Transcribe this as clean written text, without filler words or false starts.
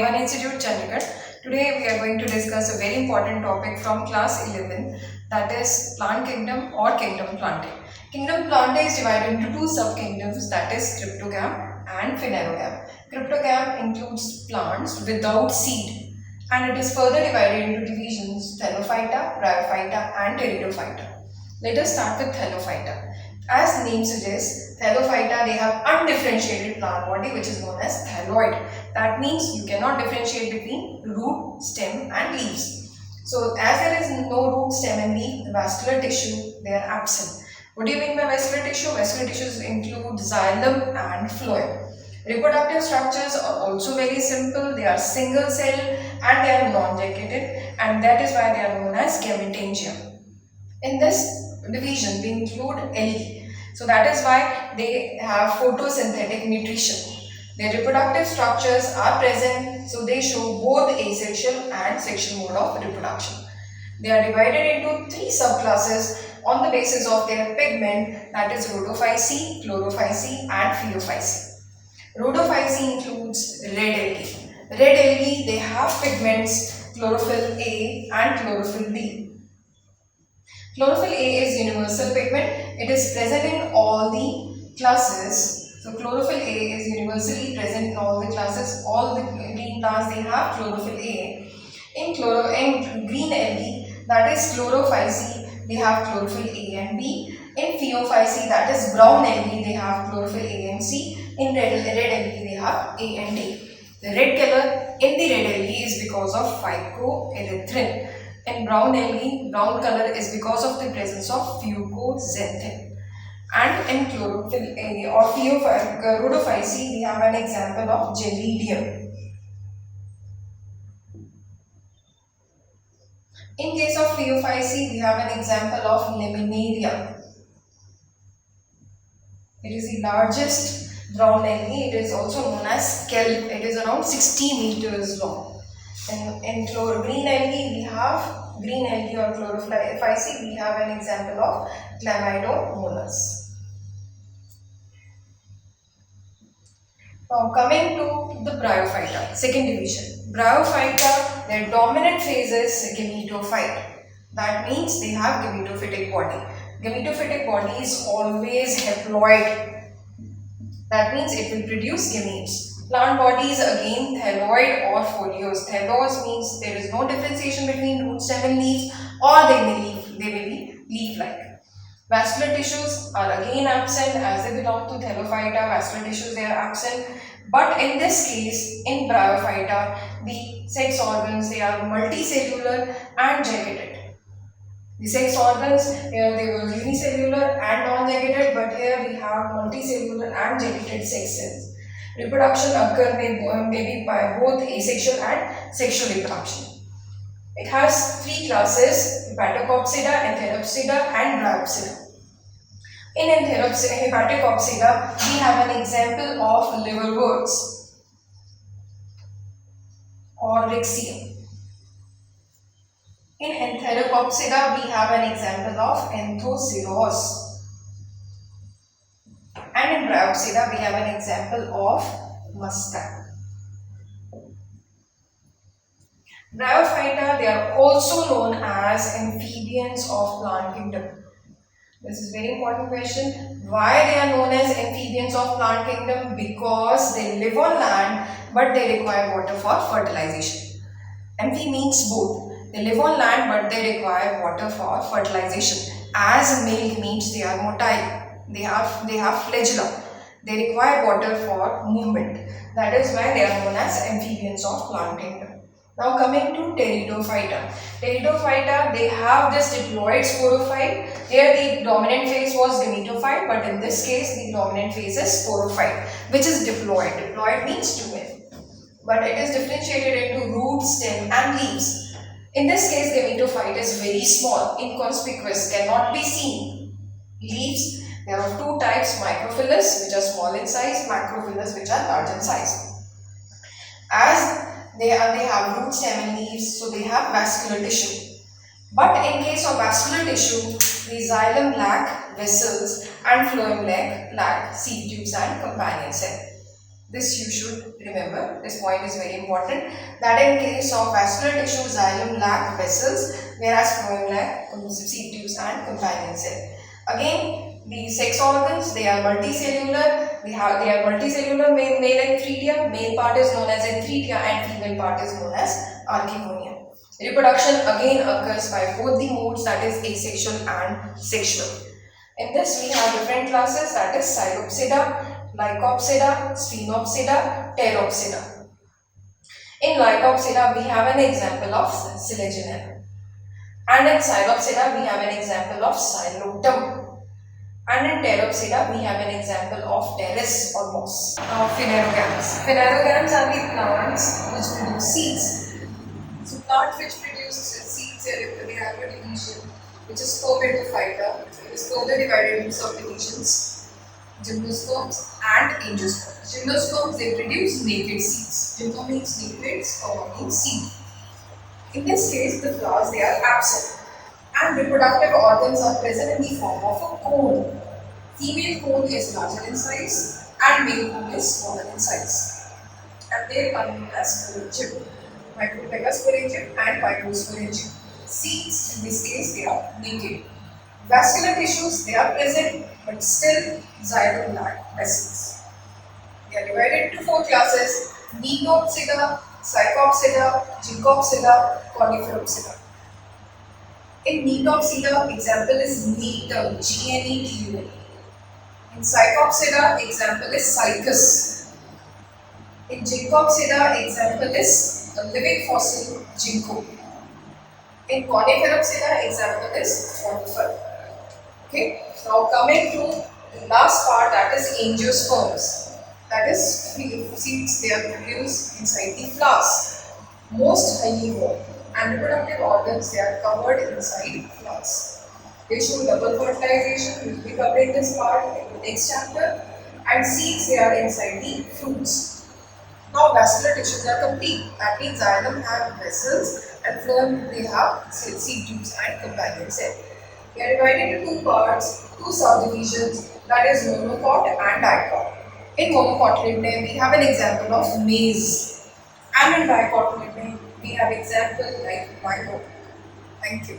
Indian Institute, Chandigarh. Today we are going to discuss a very important topic from class 11, that is plant kingdom or kingdom plantae. Kingdom plantae is divided into two sub-kingdoms, that is cryptogam and phanerogam. Cryptogam includes plants without seed and it is further divided into divisions Phenophyta, Bryophyta and Pteridophyta. Let us start with Phenophyta. As the name suggests, Phenophyta, they have undifferentiated plant body which is known as thalloid. That means you cannot differentiate between root, stem and leaves. So as there is no root, stem and leaf, the vascular tissue, they are absent. What do you mean by vascular tissue? Vascular tissues include xylem and phloem. Reproductive structures are also very simple. They are single cell and they are non-jacketed, and that is why they are known as gametangium. In this division we include algae. So that is why they have photosynthetic nutrition. Their reproductive structures are present, so they show both asexual and sexual mode of reproduction. They are divided into three subclasses on the basis of their pigment, that is Rhodophyceae, Chlorophyceae and Phaeophyceae. Rhodophyceae includes red algae. Red algae, they have pigments chlorophyll A and chlorophyll B. Chlorophyll A is universal pigment. It is present in all the classes. So chlorophyll A is universally present in all the classes. All the green plants, they have chlorophyll A. In green algae, that is Chlorophyceae, they have chlorophyll A and B. In Phaeophyceae, that is brown algae, they have chlorophyll A and C. In red algae, they have A and D. The red color in the red algae is because of phycoerythrin. In brown algae, brown color is because of the presence of fucoxanthin. And in chlorophyll A or Rhodophyceae, we have an example of gelidium. In case of Phaeophyceae, we have an example of Laminaria. It is the largest brown algae. It is also known as kelp. It is around 60 meters long. In green algae, we have green algae or Chlorophyceae, we have an example of Chlamydomonas. Now coming to the Bryophyta, second division. Bryophyta, their dominant phase is gametophyte. That means they have gametophytic body. Gametophytic body is always haploid. That means it will produce gametes. Plant bodies again thalloid or foliose. Thallose means there is no differentiation between root, stem and leaves, or they may be leaf-like. Vascular tissues are again absent as they belong to Thallophyta. Vascular tissues, they are absent. But in this case, in Bryophyta, the sex organs, they are multicellular and jacketed. The sex organs, here they were unicellular and non-jacketed, but here we have multicellular and jacketed sex cells. Reproduction occur may be by both asexual and sexual reproduction. It has three classes: Hepatocopsida, Enteropsida and Bryopsida. In Hepatocopsida, we have an example of liverworts or Rixium. In Enteropsida, we have an example of Anthoceros. And in Bryopsida, we have an example of Muscat. Bryophyta, they are also known as amphibians of plant kingdom. This is a very important question. Why they are known as amphibians of plant kingdom? Because they live on land but they require water for fertilization. Amphi means both. They live on land but they require water for fertilization. As male gametes, they are motile. They have flagella. They require water for movement. That is why they are known as amphibians of plant kingdom. Now coming to Pteridophyta. Pteridophyta, they have this diploid sporophyte. Here the dominant phase was gametophyte, but in this case the dominant phase is sporophyte, which is diploid. Diploid means two men. But it is differentiated into root, stem and leaves. In this case, gametophyte is very small, inconspicuous, cannot be seen. Leaves, there are two types: microphylous, which are small in size, macrophylous, which are large in size. As they have root, stem and leaves, so they have vascular tissue. But in case of vascular tissue, the xylem lack vessels and phloem lack seed tubes and companion cell. This you should remember. This point is very important. That in case of vascular tissue, xylem lack vessels, whereas phloem lack seed tubes and companion cell. Again, the sex organs, they are multicellular. They are multicellular, male entheria. Male part is known as entheria and female part is known as archegonia. Reproduction again occurs by both the modes, that is asexual and sexual. In this we have different classes, that is Psilopsida, Lycopsida, Sphenopsida, Pteropsida. In Lycopsida we have an example of Selaginella. And in Psilopsida we have an example of Psilotum. And in Pteropsida we have an example of Pteris or moss. Now phanerogams. Phanerogams are the plants which produce seeds. So plants which produce seeds, they have a division which is Reproductive. It is further divided into subdivisions, gymnosperms and angiosperms. Gymnosperms, they produce naked seeds. Gymno means naked, sperm means seed. In this case, the flowers, they are absent and reproductive organs are present in the form of a cone. Female cone is larger in size and male cone is smaller in size. And they are known as sporangium, micromegasporangium and microsporangium. Seeds, in this case, they are naked. Vascular tissues, they are present but still xylem lack vessels. They are divided into four classes: Neotopsida, Psychopsida, Ginkgopsida, Coniferopsida. In Neotopsida, example is Netum, G-N-E-T-U-M. In Psychopsida, example is Cycas. In Ginkgopsida, example is a living fossil, Ginkgo. In Coniferopsida, example is conifer. Okay, now coming to the last part, that is angiosperms. That is seeds, they are produced inside the flowers. Most highly evolved and reproductive organs, they are covered inside flowers. They show double fertilization, we will be covering this part in the next chapter. And seeds, they are inside the fruits. Now vascular tissues are complete. That means xylem have vessels and phloem, they have seed tubes and companion cell. They are divided into two parts, two subdivisions, that is monocot and dicot. In monocotyledonate, we have an example of maize, and in dicotyledonate, we have example like mango. Thank you.